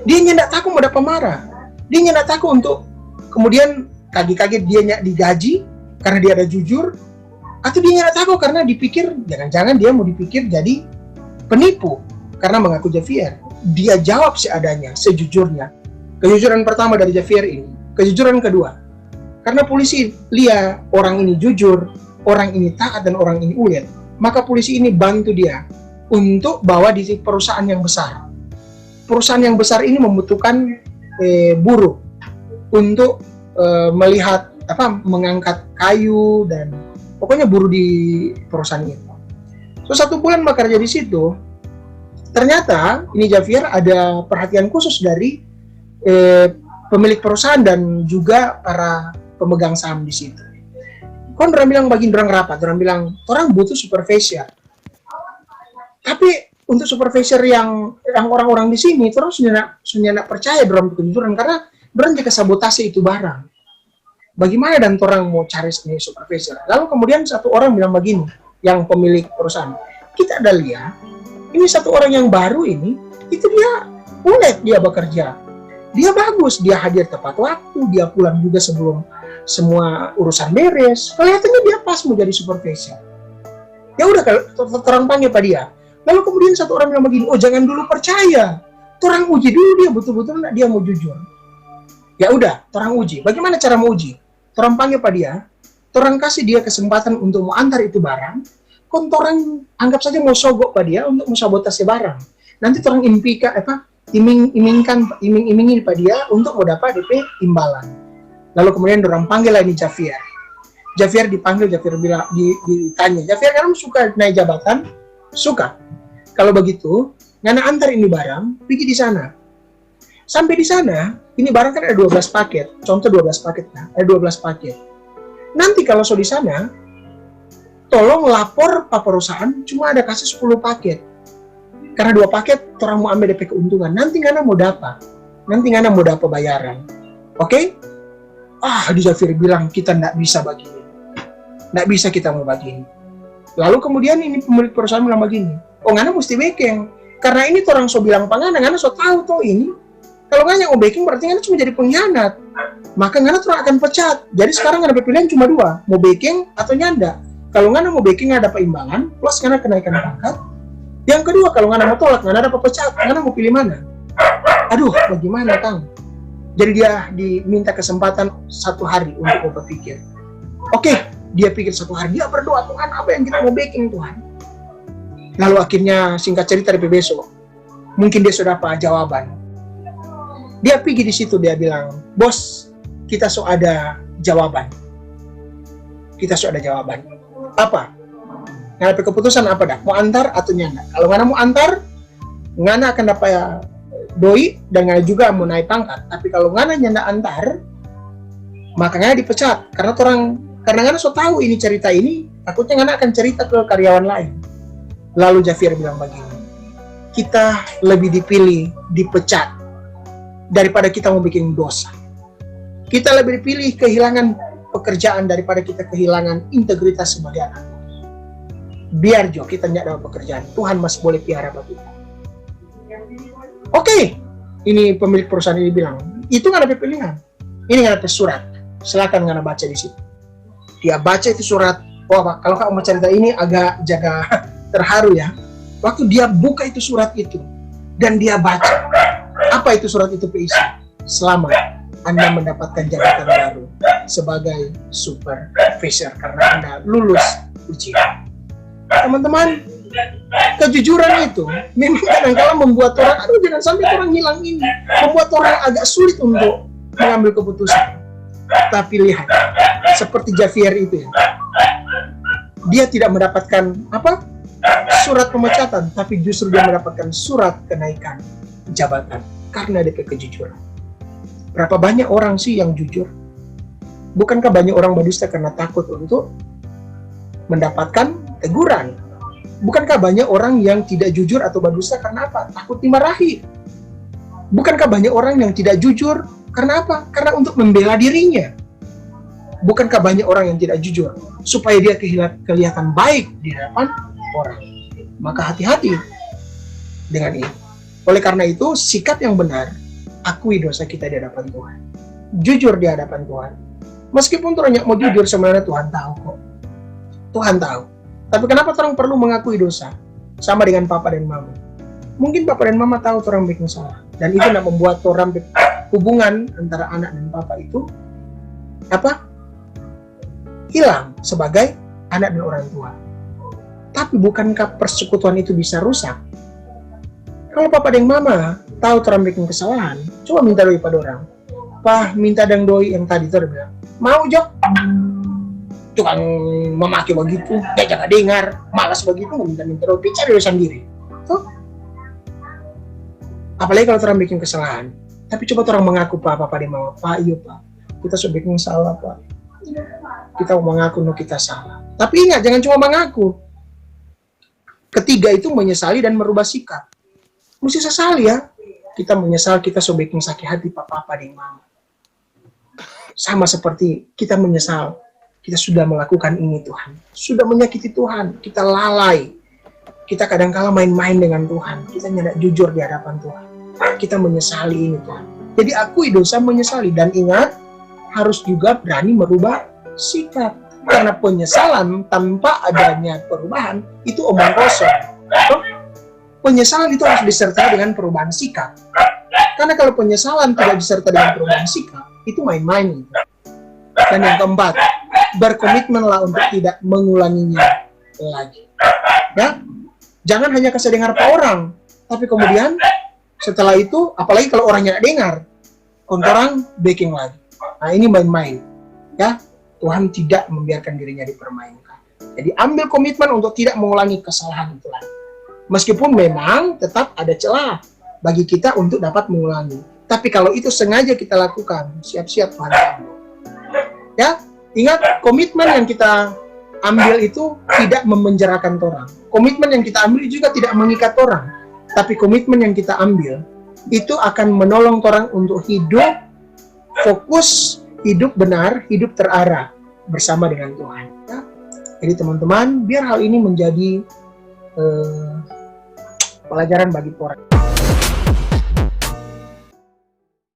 Dia nyanda takut mau dapat marah. Dia nyanda takut untuk kemudian kaget-kaget dia digaji karena dia ada jujur, atau dia nyanda takut karena dipikir jangan-jangan dia mau dipikir jadi penipu. Karena mengaku Javier, dia jawab seadanya, sejujurnya. Kejujuran pertama dari Javier ini. Kejujuran kedua, karena polisi lihat orang ini jujur, orang ini taat dan orang ini ulet, maka polisi ini bantu dia untuk bawa di perusahaan yang besar. Perusahaan yang besar ini membutuhkan buruh untuk melihat mengangkat kayu dan pokoknya buruh di perusahaan itu. 1 bulan bekerja di situ. Ternyata ini Javier ada perhatian khusus dari pemilik perusahaan dan juga para pemegang saham di situ. Kon orang bilang bagi orang rapat, orang bilang orang butuh supervisor. Tapi untuk supervisor yang orang-orang di sini terus sudah nak percaya dalam kejujuran karena orang jaga sabotase itu barang. Bagaimana dan orang mau cari sendiri supervisor? Lalu kemudian satu orang bilang begini, yang pemilik perusahaan, kita ada lihat ini satu orang yang baru ini, itu dia ulet dia bekerja. Dia bagus, dia hadir tepat waktu, dia pulang juga sebelum semua urusan beres. Kelihatannya dia pas mau jadi supervisor. Ya udah, kalau terang panggil pada dia. Lalu kemudian satu orang bilang begini, oh jangan dulu percaya. Orang uji dulu dia betul-betul enggak dia mau jujur. Ya udah, orang uji. Bagaimana cara mau uji? Orang panggil pada dia, orang kasih dia kesempatan untuk mau antar itu barang. Orang anggap saja mau sogok pada dia untuk mau sabotase barang. Nanti orang iming-imingi pada dia untuk mau dapat DP imbalan. Lalu kemudian orang panggil lagi Javier. Javier dipanggil, Javier bilang ditanya, Javier kamu suka naik jabatan? Suka. Kalau begitu, ngana antar ini barang, pergi di sana. Sampai di sana, ini barang kan ada 12 paket. Contoh 12 paket, nah, ada 12 paket. Nanti kalau di sana, tolong lapor Pak perusahaan, cuma ada kasih 10 paket. Karena 2 paket, orang mau ambil DP keuntungan. Nanti ngana mau dapat. Bayaran. Oke? Di Javier bilang, kita nggak bisa begini. Nggak bisa kita mau begini. Lalu kemudian ini pemilik perusahaan bilang begini, ngana mesti backing. Karena ini orang so bilang ngana so tahu toh ini. Kalau ngana mau backing berarti ngana cuma jadi pengkhianat. Maka ngana orang akan pecat. Jadi sekarang ada pilihan cuma 2, mau backing atau nyanda. Kalau ngana mau backing ngana dapat imbalan, plus ngana kenaikan pangkat. Yang kedua, kalau ngana mau tolak, ngana dapat pecat. Ngana mau pilih mana? Aduh, bagaimana Kang? Jadi dia diminta kesempatan 1 hari untuk berpikir. Oke, dia pikir 1 hari, dia berdoa, Tuhan apa yang kita mau backing Tuhan? Lalu akhirnya singkat cerita dari besok, mungkin dia sudah dapat jawaban. Dia pergi di situ, dia bilang, bos, kita so ada jawaban. Apa? Ngana keputusan apa dah? Mau antar atau nyanda? Kalau ngana mau antar, ngana akan dapat doi dan ngana juga mau naik pangkat. Tapi kalau ngana nyanda antar, maka ngana dipecat. Karena ngana so tahu ini cerita ini, takutnya ngana akan cerita ke karyawan lain. Lalu Javier bilang begini, kita lebih dipilih dipecat daripada kita mau bikin dosa. Kita lebih dipilih kehilangan pekerjaan daripada kita kehilangan integritas sebagai anak. Biar Jo kita tidak dapat pekerjaan, Tuhan masih boleh piara bagi kita. Oke, ini pemilik perusahaan ini bilang, itu nggak ada pilihan. Ini nggak ada surat, silakan nggak baca di situ. Dia baca itu surat. Wah, kalau kamu mau cerita ini agak jaga terharu ya. Waktu dia buka itu surat itu dan dia baca, apa itu surat itu berisi? Selamat, Anda mendapatkan jabatan baru sebagai supervisor karena Anda lulus ujian. Teman-teman, kejujuran itu memang kadang-kadang membuat orang, jangan sampai orang hilang ini, membuat orang agak sulit untuk mengambil keputusan. Tapi lihat, seperti Javier itu ya, dia tidak mendapatkan surat pemecatan, tapi justru dia mendapatkan surat kenaikan jabatan karena dia kejujuran. Berapa banyak orang sih yang jujur? Bukankah banyak orang berdusta karena takut untuk mendapatkan teguran? Bukankah banyak orang yang tidak jujur atau berdusta karena apa? Takut dimarahi. Bukankah banyak orang yang tidak jujur karena apa? Karena untuk membela dirinya. Bukankah banyak orang yang tidak jujur supaya dia kelihatan baik di hadapan orang? Maka hati-hati dengan ini. Oleh karena itu, sikap yang benar, akui dosa kita di hadapan Tuhan. Jujur di hadapan Tuhan. Meskipun orang yang mau jujur, sebenarnya Tuhan tahu kok. Tuhan tahu. Tapi kenapa orang perlu mengakui dosa? Sama dengan papa dan mama. Mungkin papa dan mama tahu orang bikin salah. Dan itu tidak membuat orang hubungan antara anak dan papa itu hilang sebagai anak dan orang tua. Tapi bukankah persekutuan itu bisa rusak? Kalau papa dan mama tahu orang bikin kesalahan, coba minta doi pada orang. Pak, minta dang doi yang tadi itu bilang, mau Jok? Tukang memaki begitu, dia jangan dengar, malas begitu, minta-minta doi, bicara doi sendiri. Tuh. Apalagi kalau orang bikin kesalahan, Tapi coba orang mengaku, Pak, Papa dan Mama, Pak, iya Pak, kita sudah bikin salah Pak. Kita mengaku no kita salah. Tapi ingat, jangan cuma mengaku. Ketiga itu menyesali dan merubah sikap. Mesti sesali ya. Kita menyesal, kita sudah bikin sakit hati Papa dan Mama. Sama seperti kita menyesal, kita sudah melakukan ini Tuhan. Sudah menyakiti Tuhan, kita lalai. Kita kadang-kala main-main dengan Tuhan. Kita tidak jujur di hadapan Tuhan. Kita menyesali ini Tuhan. Jadi akui dosa, menyesali. Dan ingat, harus juga berani merubah sikap. Karena penyesalan tanpa adanya perubahan, itu omong kosong. Penyesalan itu harus disertai dengan perubahan sikap. Karena kalau penyesalan tidak disertai dengan perubahan sikap, itu main-main. Dan yang keempat, berkomitmenlah untuk tidak mengulanginya lagi. Ya, jangan hanya kasih dengar ke orang, tapi kemudian setelah itu, apalagi kalau orangnya tidak dengar, orang backing lagi. Nah, ini main-main. Ya, Tuhan tidak membiarkan dirinya dipermainkan. Jadi ambil komitmen untuk tidak mengulangi kesalahan itu lagi. Meskipun memang tetap ada celah bagi kita untuk dapat mengulangi. Tapi kalau itu sengaja kita lakukan, siap-siap Tuhan ambil. Ya, ingat komitmen yang kita ambil itu tidak memenjarakan orang. Komitmen yang kita ambil juga tidak mengikat orang. Tapi komitmen yang kita ambil itu akan menolong orang untuk hidup fokus, hidup benar, hidup terarah bersama dengan Tuhan. Ya. Jadi teman-teman, biar hal ini menjadi pelajaran bagi orang.